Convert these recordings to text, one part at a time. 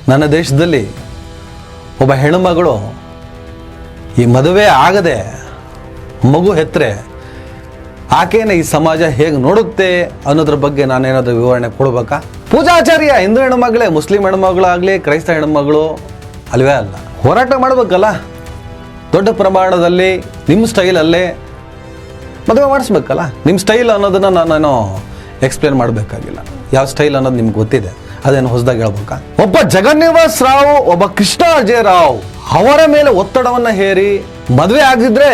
ನನ್ನ ದೇಶದಲ್ಲಿ ಒಬ್ಬ ಹೆಣ್ಣುಮಗಳು ಈ ಮದುವೆ ಆಗದೆ ಮಗು ಹೆತ್ತರೆ ಆಕೆಯನ್ನು ಈ ಸಮಾಜ ಹೇಗೆ ನೋಡುತ್ತೆ ಅನ್ನೋದ್ರ ಬಗ್ಗೆ ನಾನೇನಾದರೂ ವಿವರಣೆ ಕೊಡ್ಬೇಕಾ? ಪೂಜಾಚಾರ್ಯ ಹಿಂದೂ ಹೆಣ್ಣುಮಗಳೇ, ಮುಸ್ಲಿಂ ಹೆಣ್ಣುಮಗಳಾಗಲಿ, ಕ್ರೈಸ್ತ ಹೆಣ್ಣುಮಗಳು ಅಲ್ವೇ ಅಲ್ಲ. ಹೋರಾಟ ಮಾಡಬೇಕಲ್ಲ, ದೊಡ್ಡ ಪ್ರಮಾಣದಲ್ಲಿ ನಿಮ್ಮ ಸ್ಟೈಲಲ್ಲೇ ಮದುವೆ ಮಾಡಿಸ್ಬೇಕಲ್ಲ. ನಿಮ್ಮ ಸ್ಟೈಲ್ ಅನ್ನೋದನ್ನು ನಾನೇನೋ ಎಕ್ಸ್ಪ್ಲೇನ್ ಮಾಡಬೇಕಾಗಿಲ್ಲ. ಯಾವ ಸ್ಟೈಲ್ ಅನ್ನೋದು ನಿಮ್ಗೆ ಗೊತ್ತಿದೆ, ಅದೇನು ಹೊಸದಾಗಿ ಹೇಳ್ಬೇಕಾ? ಒಬ್ಬ ಜಗನ್ನಿವಾಸ್ ರಾವ್, ಒಬ್ಬ ಕೃಷ್ಣ ಅಜಯ್ ರಾವ್ ಅವರ ಮೇಲೆ ಒತ್ತಡವನ್ನ ಹೇರಿ ಮದುವೆ ಆಗಿದ್ರೆ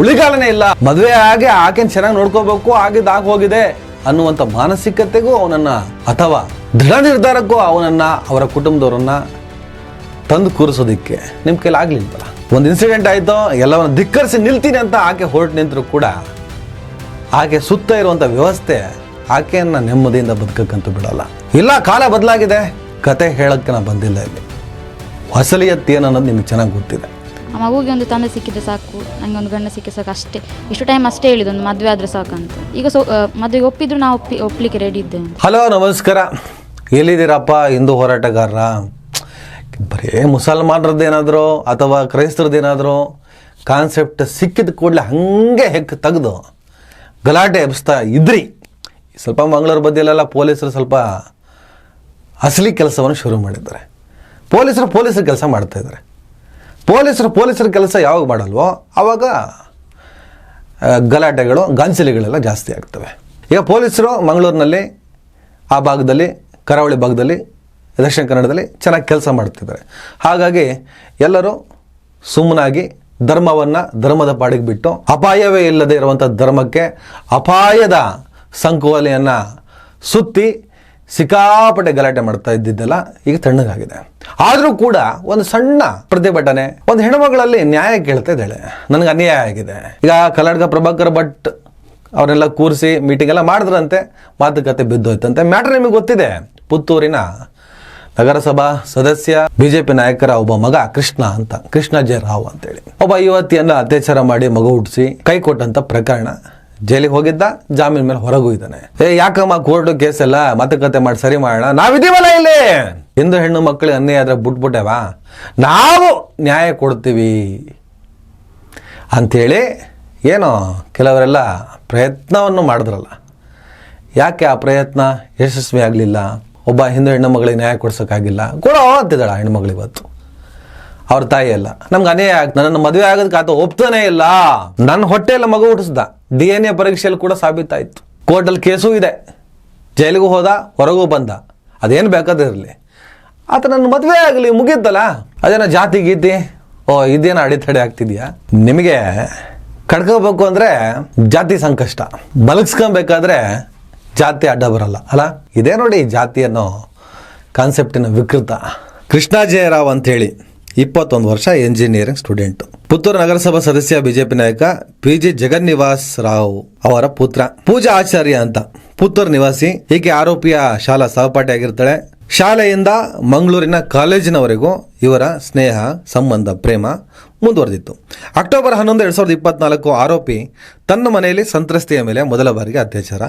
ಉಳಿಗಾಲನೇ ಇಲ್ಲ, ಮದುವೆ ಆಗಿ ಆಕೆನ್ ಚೆನ್ನಾಗಿ ನೋಡ್ಕೋಬೇಕು, ಆಗಿದ್ದಾಗ ಹೋಗಿದೆ ಅನ್ನುವಂಥ ಮಾನಸಿಕತೆಗೂ ಅವನನ್ನ ಅಥವಾ ದೃಢ ನಿರ್ಧಾರಕ್ಕೂ ಅವನನ್ನ ಅವರ ಕುಟುಂಬದವರನ್ನ ತಂದು ಕೂರಿಸೋದಿಕ್ಕೆ ನಿಮ್ಮ ಕೈಲಿ ಆಗ್ಲಿಲ್ವಲ್ಲ. ಒಂದು ಇನ್ಸಿಡೆಂಟ್ ಆಯ್ತು, ಎಲ್ಲವನ್ನ ಧಿಕ್ಕರಿಸಿ ನಿಲ್ತೀನಿ ಅಂತ ಆಕೆ ಹೊರಟು ನಿಂತರೂ ಕೂಡ ಆಕೆ ಸುತ್ತ ಇರುವಂಥ ವ್ಯವಸ್ಥೆ ಆಕೆಯನ್ನ ನೆಮ್ಮದಿಯಿಂದ ಬದುಕಕ್ಕಂತೂ ಬಿಡಲ್ಲ. ಇಲ್ಲ, ಕಾಲ ಬದಲಾಗಿದೆ, ಕತೆ ಹೇಳಕ್ಕೆ ನಾ ಬಂದಿಲ್ಲ. ಇಲ್ಲಿ ಅಸಲಿಯತ್ ಏನು ಅನ್ನೋದು ನಿಮಗೆ ಚೆನ್ನಾಗಿ ಗೊತ್ತಿದೆ. ಆ ಮಗುಗೆ ಒಂದು ತಂದೆ ಸಿಕ್ಕಿದ್ರೆ ಸಾಕು, ನನಗೆ ಒಂದು ಗಂಡ ಸಿಕ್ಕಿ ಸಾಕು, ಅಷ್ಟೇ. ಇಷ್ಟು ಟೈಮ್ ಅಷ್ಟೇ ಹೇಳಿದ್ದು, ಒಂದು ಮದುವೆ ಆದರೆ ಸಾಕಂತ. ಈಗ ಮದುವೆಗೆ ಒಪ್ಪಿದ್ರು ನಾವು ಒಪ್ಪಲಿಕ್ಕೆ ರೆಡಿ ಇದ್ದೇವೆ. ಹಲೋ, ನಮಸ್ಕಾರ. ಎಲ್ಲಿದ್ದೀರಪ್ಪ ಹಿಂದೂ ಹೋರಾಟಗಾರರ? ಬರೀ ಮುಸಲ್ಮಾನರದ್ದೇನಾದರೂ ಅಥವಾ ಕ್ರೈಸ್ತರದ್ದೇನಾದರೂ ಕಾನ್ಸೆಪ್ಟ್ ಸಿಕ್ಕಿದ ಕೂಡಲೇ ಹಾಗೆ ಹೆಕ್ ತೆಗೆದು ಗಲಾಟೆ ಎಬ್ಸ್ತಾ ಇದ್ರಿ. ಸ್ವಲ್ಪ ಮಂಗಳೂರು ಬದಿಯಲ್ಲೆಲ್ಲ ಪೊಲೀಸರು ಸ್ವಲ್ಪ ಅಸಲಿ ಕೆಲಸವನ್ನು ಶುರು ಮಾಡಿದ್ದಾರೆ. ಪೊಲೀಸರು ಕೆಲಸ ಮಾಡ್ತಾ ಇದ್ದಾರೆ. ಪೊಲೀಸರ ಕೆಲಸ ಯಾವಾಗ ಮಾಡಲ್ವೋ ಆವಾಗ ಗಲಾಟೆಗಳು, ಗಾಂಚಲಿಗಳೆಲ್ಲ ಜಾಸ್ತಿ ಆಗ್ತವೆ. ಈಗ ಪೊಲೀಸರು ಮಂಗಳೂರಿನಲ್ಲಿ, ಆ ಭಾಗದಲ್ಲಿ, ಕರಾವಳಿ ಭಾಗದಲ್ಲಿ, ದಕ್ಷಿಣ ಕನ್ನಡದಲ್ಲಿ ಚೆನ್ನಾಗಿ ಕೆಲಸ ಮಾಡ್ತಿದ್ದಾರೆ. ಹಾಗಾಗಿ ಎಲ್ಲರೂ ಸುಮ್ಮನಾಗಿ ಧರ್ಮದ ಪಾಡಿಗೆ ಬಿಟ್ಟು ಅಪಾಯವೇ ಇಲ್ಲದೆ ಇರುವಂಥ ಧರ್ಮಕ್ಕೆ ಅಪಾಯದ ಸಂಕೋಲೆಯನ್ನು ಸುತ್ತಿ ಸಿಕ್ಕಾಪಟ್ಟೆ ಗಲಾಟೆ ಮಾಡ್ತಾ ಇದ್ದಿದ್ದೆಲ್ಲ ಈಗ ತಣ್ಣಗಾಗಿದೆ. ಆದರೂ ಕೂಡ ಒಂದು ಸಣ್ಣ ಪ್ರತಿಭಟನೆ, ಒಂದು ಹೆಣ್ಣುಮಗಳಲ್ಲಿ ನ್ಯಾಯ ಕೇಳ್ತಾ ಇದ್ದಾಳೆ, ನನಗೆ ಅನ್ಯಾಯ ಆಗಿದೆ. ಈಗ ಕಲ್ಲಡ್ಕ ಪ್ರಭಾಕರ್ ಭಟ್ ಅವರೆಲ್ಲ ಕೂರಿಸಿ ಮೀಟಿಂಗ್ ಎಲ್ಲ ಮಾಡಿದ್ರಂತೆ, ಮಾತುಕತೆ ಬಿದ್ದೋಯ್ತಂತೆ. ಮ್ಯಾಟರ್ ನಿಮಗೆ ಗೊತ್ತಿದೆ. ಪುತ್ತೂರಿನ ನಗರಸಭಾ ಸದಸ್ಯ ಬಿಜೆಪಿ ನಾಯಕರ ಒಬ್ಬ ಮಗ ಕೃಷ್ಣ ಅಜಯ್ ರಾವ್ ಅಂತೇಳಿ ಒಬ್ಬ ಯುವತಿಯನ್ನ ಅತ್ಯಾಚಾರ ಮಾಡಿ ಮಗು ಹುಟ್ಟಿಸಿ ಕೈ ಕೊಟ್ಟಂತ ಪ್ರಕರಣ. ಜೈಲಿಗೆ ಹೋಗಿದ್ದ, ಜಾಮೀನ್ ಮೇಲೆ ಹೊರಗೂ ಇದ್ದಾನೆ. ಯಾಕಮ್ಮ ಕೋರ್ಟ್ ಕೇಸ್ ಎಲ್ಲ ಮಾತುಕತೆ ಮಾಡಿ ಸರಿ ಮಾಡೋಣ, ನಾವಿದೀವಲ್ಲ ಇಲ್ಲಿ. ಹಿಂದೂ ಹೆಣ್ಣು ಮಕ್ಕಳಿಗೆ ಅನ್ಯಾಯ ಆದ್ರೆ ಬಿಟ್ಬಿಟ್ಟೇವಾ, ನಾವು ನ್ಯಾಯ ಕೊಡ್ತೀವಿ ಅಂಥೇಳಿ ಏನೋ ಕೆಲವರೆಲ್ಲ ಪ್ರಯತ್ನವನ್ನು ಮಾಡಿದ್ರಲ್ಲ. ಯಾಕೆ ಆ ಪ್ರಯತ್ನ ಯಶಸ್ವಿ ಆಗಲಿಲ್ಲ? ಒಬ್ಬ ಹಿಂದೂ ಹೆಣ್ಣು ಮಗಳಿಗೆ ನ್ಯಾಯ ಕೊಡ್ಸೋಕ್ಕಾಗಿಲ್ಲ. ಕೊಡೋ ಅಂತಿದ್ದಾಳ ಹೆಣ್ಮಗಳು. ಇವತ್ತು ಅವ್ರ ತಾಯಿ ಎಲ್ಲ ನಮ್ಗೆ ಅನ್ಯಾಯ ಆಗ್ತದೆ, ನನ್ನ ಮದುವೆ ಆಗೋದಕ್ಕೆ ಆತ ಒಪ್ತಾನೆ ಇಲ್ಲ, ನನ್ನ ಹೊಟ್ಟೆಲ್ಲ ಮಗು ಹುಟ್ಟಿಸ್ದ, DNA ಪರೀಕ್ಷೆಯಲ್ಲಿ ಕೂಡ ಸಾಬೀತಾಯಿತು, ಕೋರ್ಟಲ್ಲಿ ಕೇಸೂ ಇದೆ, ಜೈಲಿಗೂ ಹೋದ, ಹೊರಗೂ ಬಂದ, ಅದೇನು ಬೇಕಾದಿರಲಿ, ಆತ ನನ್ನ ಮದುವೆ ಆಗಲಿ, ಮುಗಿದ್ದಲ್ಲ. ಅದೇನೋ ಜಾತಿ ಗೀತಿ, ಇದೇನೋ ಅಡೆತಡೆ ಆಗ್ತಿದ್ಯಾ? ನಿಮಗೆ ಕಡ್ಕೋಬೇಕು ಅಂದರೆ ಜಾತಿ ಸಂಕಷ್ಟ, ಬಲಗಿಸ್ಕೊಬೇಕಾದ್ರೆ ಜಾತಿ ಅಡ್ಡ ಬರಲ್ಲ ಅಲ್ಲ. ಇದೇ ನೋಡಿ ಜಾತಿ ಅನ್ನೋ ಕಾನ್ಸೆಪ್ಟಿನ ವಿಕೃತ. ಕೃಷ್ಣ ಅಜಯ್ ರಾವ್ ಅಂತೇಳಿ 21 ವರ್ಷ, ಎಂಜಿನಿಯರಿಂಗ್ ಸ್ಟೂಡೆಂಟ್, ಪುತ್ತೂರು ನಗರಸಭಾ ಸದಸ್ಯ, ಬಿಜೆಪಿ ನಾಯಕ PG ಜಗನ್ನಿವಾಸ್ ರಾವ್ ಅವರ ಪುತ್ರ. ಪೂಜಾ ಆಚಾರ್ಯ ಅಂತ ಪುತ್ತೂರು ನಿವಾಸಿ. ಈಕೆ ಆರೋಪಿಯ ಶಾಲಾ ಸಹಪಾಠಿ ಆಗಿರ್ತಾಳೆ. ಶಾಲೆಯಿಂದ ಮಂಗಳೂರಿನ ಕಾಲೇಜಿನವರೆಗೂ ಇವರ ಸ್ನೇಹ, ಸಂಬಂಧ, ಪ್ರೇಮ ಮುಂದುವರೆದಿತ್ತು. ಅಕ್ಟೋಬರ್ 11, 2024 ಆರೋಪಿ ತನ್ನ ಮನೆಯಲ್ಲಿ ಸಂತ್ರಸ್ತೆಯ ಮೇಲೆ ಮೊದಲ ಬಾರಿಗೆ ಅತ್ಯಾಚಾರ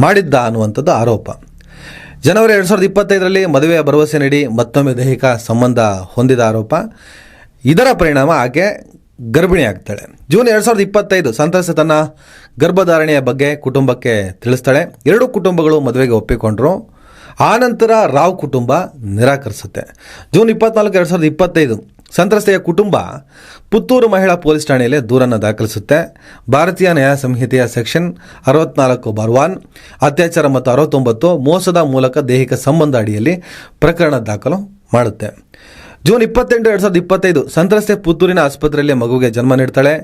ಮಾಡಿದ್ದ ಅನ್ನುವಂಥದ್ದು ಆರೋಪ. ಜನವರಿ 2025ರಲ್ಲಿ ಮದುವೆಯ ಭರವಸೆ ನೀಡಿ ಮತ್ತೊಮ್ಮೆ ದೈಹಿಕ ಸಂಬಂಧ ಹೊಂದಿದ ಆರೋಪ. ಇದರ ಪರಿಣಾಮ ಆಕೆ ಗರ್ಭಿಣಿ ಆಗ್ತಾಳೆ. ಜೂನ್ 2025 ಸಂತ್ರಸ್ತೆ ತನ್ನ ಗರ್ಭಧಾರಣೆಯ ಬಗ್ಗೆ ಕುಟುಂಬಕ್ಕೆ ತಿಳಿಸ್ತಾಳೆ. ಎರಡೂ ಕುಟುಂಬಗಳು ಮದುವೆಗೆ ಒಪ್ಪಿಕೊಂಡ್ರು. ಆನಂತರ ರಾವ್ ಕುಟುಂಬ ನಿರಾಕರಿಸುತ್ತೆ. ಜೂನ್ 24, 2025 ಸಂತ್ರಸ್ತೆಯ ಕುಟುಂಬ ಪುತ್ತೂರು ಮಹಿಳಾ ಪೊಲೀಸ್ ಠಾಣೆಯಲ್ಲಿ ದೂರನ್ನು ದಾಖಲಿಸುತ್ತೆ. ಭಾರತೀಯ ನ್ಯಾಯ ಸಂಹಿತೆಯ ಸೆಕ್ಷನ್ 64(1) ಅತ್ಯಾಚಾರ ಮತ್ತು 69 ಮೋಸದ ಮೂಲಕ ದೈಹಿಕ ಸಂಬಂಧ ಅಡಿಯಲ್ಲಿ ಪ್ರಕರಣ ದಾಖಲು ಮಾಡುತ್ತೆ. ಜೂನ್ 28, 2025 ಸಂತ್ರಸ್ತೆ ಪುತ್ತೂರಿನ ಆಸ್ಪತ್ರೆಯಲ್ಲಿ ಮಗುವಿಗೆ ಜನ್ಮ ನೀಡ್ತಾಳೆ.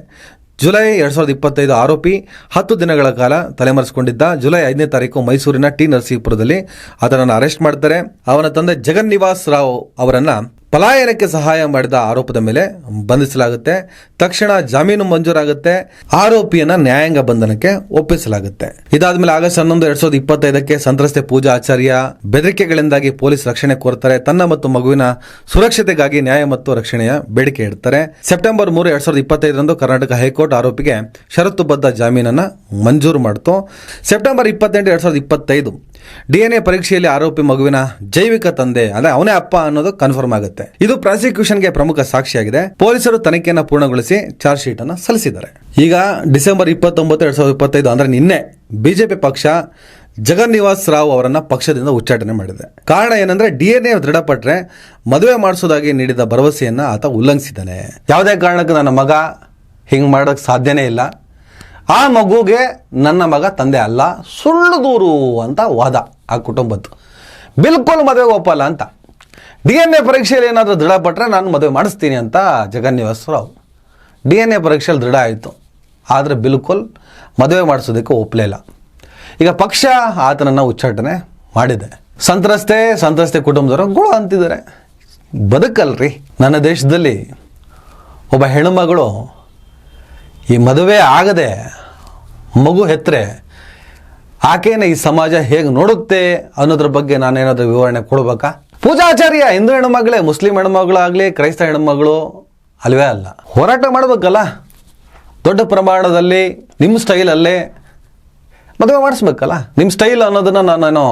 ಜುಲೈ 2025 ಆರೋಪಿ 10 ದಿನಗಳ ಕಾಲ ತಲೆಮರೆಸಿಕೊಂಡಿದ್ದ. ಜುಲೈ 5ನೇ ತಾರೀಕು ಮೈಸೂರಿನ ಟಿ ನರಸೀಪುರದಲ್ಲಿ ಆತನನ್ನು ಅರೆಸ್ಟ್ ಮಾಡ್ತಾರೆ. ಅವನ ತಂದೆ ಜಗನ್ನಿವಾಸ್ ರಾವ್ ಅವರನ್ನ ಪಲಾಯನಕ್ಕೆ ಸಹಾಯ ಮಾಡಿದ ಆರೋಪದ ಮೇಲೆ ಬಂಧಿಸಲಾಗುತ್ತೆ. ತಕ್ಷಣ ಜಾಮೀನು ಮಂಜೂರಾಗುತ್ತೆ. ಆರೋಪಿಯನ್ನ ನ್ಯಾಯಾಂಗ ಬಂಧನಕ್ಕೆ ಒಪ್ಪಿಸಲಾಗುತ್ತೆ. ಇದಾದ್ಮೇಲೆ ಆಗಸ್ಟ್ 11, 2025 ಸಂತ್ರಸ್ತೆ ಪೂಜಾ ಆಚಾರ್ಯ ಬೆದರಿಕೆಗಳಿಂದಾಗಿ ಪೊಲೀಸ್ ರಕ್ಷಣೆ ಕೋರ್ತಾರೆ. ತನ್ನ ಮತ್ತು ಮಗುವಿನ ಸುರಕ್ಷತೆಗಾಗಿ ನ್ಯಾಯ ಮತ್ತು ರಕ್ಷಣೆಯ ಬೇಡಿಕೆ ಇಡ್ತಾರೆ. ಸೆಪ್ಟೆಂಬರ್ 3, 2025 ಕರ್ನಾಟಕ ಹೈಕೋರ್ಟ್ ಆರೋಪಿಗೆ ಷರತ್ತುಬದ್ಧ ಜಾಮೀನನ್ನ ಮಂಜೂರು ಮಾಡಿತು. ಸೆಪ್ಟೆಂಬರ್ 28, 2025 DNA ಪರೀಕ್ಷೆಯಲ್ಲಿ ಆರೋಪಿ ಮಗುವಿನ ಜೈವಿಕ ತಂದೆ ಅಂದ್ರೆ ಅವನೇ ಅಪ್ಪ ಅನ್ನೋದು ಕನ್ಫರ್ಮ್ ಆಗುತ್ತೆ. ಇದು ಪ್ರಾಸಿಕ್ಯೂಷನ್ಗೆ ಪ್ರಮುಖ ಸಾಕ್ಷಿಯಾಗಿದೆ. ಪೊಲೀಸರು ತನಿಖೆಯನ್ನು ಪೂರ್ಣಗೊಳಿಸಿ ಚಾರ್ಜ್ ಶೀಟ್ ಅನ್ನು ಸಲ್ಲಿಸಿದ್ದಾರೆ. ಈಗ ಡಿಸೆಂಬರ್ 29, 2025 ಅಂದ್ರೆ ನಿನ್ನೆ ಬಿಜೆಪಿ ಪಕ್ಷ ಜಗನ್ನಿವಾಸ್ ರಾವ್ ಅವರನ್ನ ಪಕ್ಷದಿಂದ ಉಚ್ಚಾಟನೆ ಮಾಡಿದೆ. ಕಾರಣ ಏನಂದ್ರೆ DNA ದೃಢಪಟ್ಟರೆ ಮದುವೆ ಮಾಡಿಸೋದಾಗಿ ನೀಡಿದ ಭರವಸೆಯನ್ನ ಆತ ಉಲ್ಲಂಘಿಸಿದ್ದಾನೆ. ಯಾವುದೇ ಕಾರಣಕ್ಕೂ ನನ್ನ ಮಗ ಹಿಂಗೆ ಮಾಡೋಕ್ಕೆ ಸಾಧ್ಯನೇ ಇಲ್ಲ, ಆ ಮಗುಗೆ ನನ್ನ ಮಗ ತಂದೆ ಅಲ್ಲ, ಸುಳ್ಳು ದೂರು ಅಂತ ವಾದ ಆ ಕುಟುಂಬದ್ದು. ಬಿಲ್ಕುಲ್ ಮದುವೆಗೆ ಒಪ್ಪಲ್ಲ ಅಂತ. DNA ಪರೀಕ್ಷೆಯಲ್ಲಿ ಏನಾದರೂ ದೃಢಪಟ್ಟರೆ ನಾನು ಮದುವೆ ಮಾಡಿಸ್ತೀನಿ ಅಂತ ಜಗನ್ನಿವಾಸ್ ರಾವ್. DNA ಪರೀಕ್ಷೆಯಲ್ಲಿ ದೃಢ ಆಯಿತು, ಆದರೆ ಬಿಲ್ಕುಲ್ ಮದುವೆ ಮಾಡಿಸೋದಕ್ಕೆ ಒಪ್ಪಲೇ ಇಲ್ಲ. ಈಗ ಪಕ್ಷ ಆತನನ್ನು ಉಚ್ಚಾಟನೆ ಮಾಡಿದೆ. ಸಂತ್ರಸ್ತೆ ಕುಟುಂಬದವರು ಗುಳು ಅಂತಿದ್ದಾರೆ. ಬದುಕಲ್ರಿ. ನನ್ನ ದೇಶದಲ್ಲಿ ಒಬ್ಬ ಹೆಣ್ಣುಮಗಳು ಈ ಮದುವೆ ಆಗದೆ ಮಗು ಹೆತ್ತರೆ ಆಕೆಯನ್ನು ಈ ಸಮಾಜ ಹೇಗೆ ನೋಡುತ್ತೆ ಅನ್ನೋದ್ರ ಬಗ್ಗೆ ನಾನೇನಾದರೂ ವಿವರಣೆ ಕೊಡ್ಬೇಕಾ? ಪೂಜಾಚಾರ್ಯ ಹಿಂದೂ ಹೆಣ್ಣುಮಗಳೇ, ಮುಸ್ಲಿಂ ಹೆಣ್ಣುಮಗಳಾಗಲಿ, ಕ್ರೈಸ್ತ ಹೆಣ್ಣುಮಗಳು ಅಲ್ವೇ ಅಲ್ಲ. ಹೋರಾಟ ಮಾಡಬೇಕಲ್ಲ, ದೊಡ್ಡ ಪ್ರಮಾಣದಲ್ಲಿ ನಿಮ್ಮ ಸ್ಟೈಲಲ್ಲೇ ಮದುವೆ ಮಾಡಿಸ್ಬೇಕಲ್ಲ. ನಿಮ್ಮ ಸ್ಟೈಲ್ ಅನ್ನೋದನ್ನು ನಾನು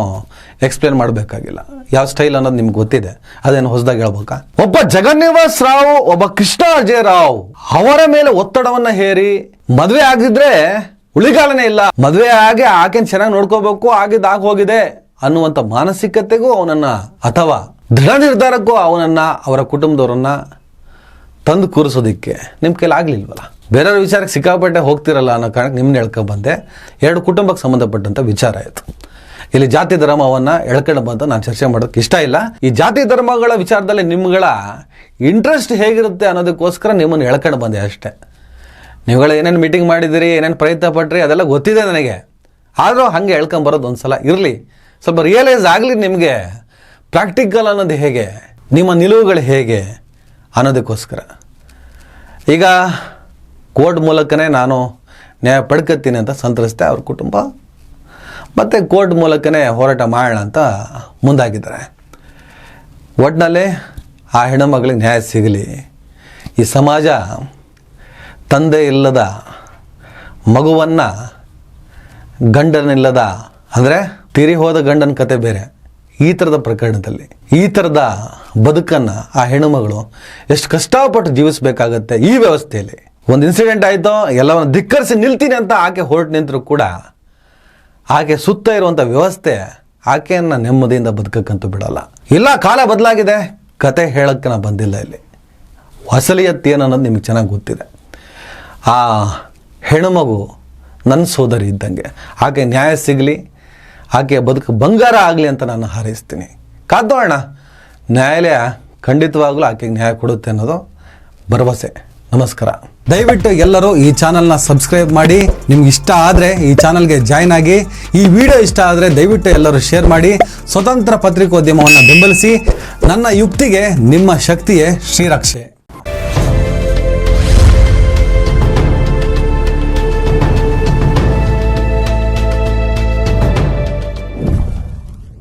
ಎಕ್ಸ್ಪ್ಲೇನ್ ಮಾಡಬೇಕಾಗಿಲ್ಲ. ಯಾವ ಸ್ಟೈಲ್ ಅನ್ನೋದು ನಿಮ್ಗೆ ಗೊತ್ತಿದೆ, ಅದೇನು ಹೊಸದಾಗಿ ಹೇಳ್ಬೇಕಾ? ಒಬ್ಬ ಜಗನ್ನಿವಾಸ್ ರಾವ್, ಒಬ್ಬ ಕೃಷ್ಣ ಅಜಯ್ ರಾವ್ ಅವರ ಮೇಲೆ ಒತ್ತಡವನ್ನ ಹೇರಿ ಮದುವೆ ಆಗಿದ್ರೆ ಉಳಿಗಾಲನೇ ಇಲ್ಲ, ಮದುವೆ ಆಗಿ ಆಕೆನ್ ಚೆನ್ನಾಗಿ ನೋಡ್ಕೋಬೇಕು, ಆಗಿದ್ದಾಗ ಹೋಗಿದೆ ಅನ್ನುವಂಥ ಮಾನಸಿಕತೆಗೂ ಅವನನ್ನ ಅಥವಾ ದೃಢ ನಿರ್ಧಾರಕ್ಕೂ ಅವನನ್ನ ಅವರ ಕುಟುಂಬದವರನ್ನ ತಂದು ಕೂರಿಸೋದಿಕ್ಕೆ ನಿಮ್ಮ ಕೈಲಿ ಆಗ್ಲಿಲ್ವಲ್ಲ. ಬೇರೆಯವ್ರ ವಿಚಾರಕ್ಕೆ ಸಿಕ್ಕಾಪಟ್ಟೆ ಹೋಗ್ತಿರಲ್ಲ ಅನ್ನೋ ಕಾರಣಕ್ಕೆ ನಿಮ್ಮನ್ನ ಎಳ್ಕೊಂಡು ಬಂದೆ. 2 ಕುಟುಂಬಕ್ಕೆ ಸಂಬಂಧಪಟ್ಟಂಥ ವಿಚಾರ ಆಯಿತು. ಇಲ್ಲಿ ಜಾತಿ ಧರ್ಮವನ್ನು ಎಳ್ಕೊಂಡು ಬಂದು ನಾನು ಚರ್ಚೆ ಮಾಡೋದಕ್ಕೆ ಇಷ್ಟ ಇಲ್ಲ. ಈ ಜಾತಿ ಧರ್ಮಗಳ ವಿಚಾರದಲ್ಲಿ ನಿಮ್ಗಳ ಇಂಟ್ರೆಸ್ಟ್ ಹೇಗಿರುತ್ತೆ ಅನ್ನೋದಕ್ಕೋಸ್ಕರ ನಿಮ್ಮನ್ನು ಎಳ್ಕೊಂಡು ಬಂದೆ ಅಷ್ಟೇ. ನೀವುಗಳು ಏನೇನು ಮೀಟಿಂಗ್ ಮಾಡಿದಿರಿ, ಏನೇನು ಪ್ರಯತ್ನ ಪಟ್ರಿ, ಅದೆಲ್ಲ ಗೊತ್ತಿದೆ ನನಗೆ. ಆದರೂ ಹಾಗೆ ಎಳ್ಕೊಂಬರೋದು ಒಂದು ಸಲ ಇರಲಿ, ಸ್ವಲ್ಪ ರಿಯಲೈಸ್ ಆಗಲಿ ನಿಮಗೆ ಪ್ರಾಕ್ಟಿಕಲ್ ಅನ್ನೋದು ಹೇಗೆ, ನಿಮ್ಮ ನಿಲುವುಗಳು ಹೇಗೆ ಅನ್ನೋದಕ್ಕೋಸ್ಕರ. ಈಗ ಕೋರ್ಟ್ ಮೂಲಕನೇ ನಾನು ನ್ಯಾಯ ಪಡ್ಕೊತೀನಿ ಅಂತ ಸಂತ್ರಸ್ತೆ ಅವ್ರ ಕುಟುಂಬ, ಮತ್ತು ಕೋರ್ಟ್ ಮೂಲಕನೇ ಹೋರಾಟ ಮಾಡೋಣ ಅಂತ ಮುಂದಾಗಿದ್ದಾರೆ. ಒಟ್ಟಿನಲ್ಲಿ ಆ ಹೆಣ್ಣುಮಗಳಿಗೆ ನ್ಯಾಯ ಸಿಗಲಿ. ಈ ಸಮಾಜ ತಂದೆ ಇಲ್ಲದ ಮಗುವನ್ನು, ಗಂಡನಿಲ್ಲದ ಅಂದರೆ ತೀರಿ ಹೋದ ಗಂಡನ ಕತೆ ಬೇರೆ, ಈ ಥರದ ಪ್ರಕರಣದಲ್ಲಿ ಈ ಥರದ ಬದುಕನ್ನು ಆ ಹೆಣ್ಣುಮಗಳು ಎಷ್ಟು ಕಷ್ಟಪಟ್ಟು ಜೀವಿಸಬೇಕಾಗತ್ತೆ ಈ ವ್ಯವಸ್ಥೆಯಲ್ಲಿ. ಒಂದು ಇನ್ಸಿಡೆಂಟ್ ಆಯಿತು, ಎಲ್ಲವನ್ನು ಧಿಕ್ಕರಿಸಿ ನಿಲ್ತೀನಿ ಅಂತ ಆಕೆ ಹೊರಟು ನಿಂತರೂ ಕೂಡ ಆಕೆ ಸುತ್ತ ಇರುವಂಥ ವ್ಯವಸ್ಥೆ ಆಕೆಯನ್ನು ನೆಮ್ಮದಿಯಿಂದ ಬದುಕಕ್ಕಂತೂ ಬಿಡಲ್ಲ. ಇಲ್ಲ, ಕಾಲ ಬದಲಾಗಿದೆ, ಕತೆ ಹೇಳೋಕ್ಕೆ ನಾನು ಬಂದಿಲ್ಲ. ಇಲ್ಲಿ ಅಸಲಿಯತ್ ಏನು ಅನ್ನೋದು ನಿಮಗೆ ಚೆನ್ನಾಗಿ ಗೊತ್ತಿದೆ. ಆ ಹೆಣ್ಣುಮಗು ನನ್ನ ಸೋದರಿ ಇದ್ದಂಗೆ, ಆಕೆ ನ್ಯಾಯ ಸಿಗಲಿ, ಆಕೆ ಬದುಕು ಬಂಗಾರ ಆಗಲಿ ಅಂತ ನಾನು ಹಾರೈಸ್ತೀನಿ. ಕಾದೋಣ, ನ್ಯಾಯಾಲಯ ಖಂಡಿತವಾಗ್ಲೂ ಆಕೆಗೆ ನ್ಯಾಯ ಕೊಡುತ್ತೆ ಅನ್ನೋದು ಭರವಸೆ. ನಮಸ್ಕಾರ. ದಯವಿಟ್ಟು ಎಲ್ಲರೂ ಈ ಚಾನಲ್ನ ಸಬ್ಸ್ಕ್ರೈಬ್ ಮಾಡಿ. ನಿಮ್ಗೆ ಇಷ್ಟ ಆದರೆ ಈ ಚಾನಲ್ಗೆ ಜಾಯ್ನ್ ಆಗಿ. ಈ ವಿಡಿಯೋ ಇಷ್ಟ ಆದರೆ ದಯವಿಟ್ಟು ಎಲ್ಲರೂ ಶೇರ್ ಮಾಡಿ. ಸ್ವತಂತ್ರ ಪತ್ರಿಕೋದ್ಯಮವನ್ನು ಬೆಂಬಲಿಸಿ. ನನ್ನ ಯುಕ್ತಿಗೆ ನಿಮ್ಮ ಶಕ್ತಿಯೇ ಶ್ರೀರಕ್ಷೆ.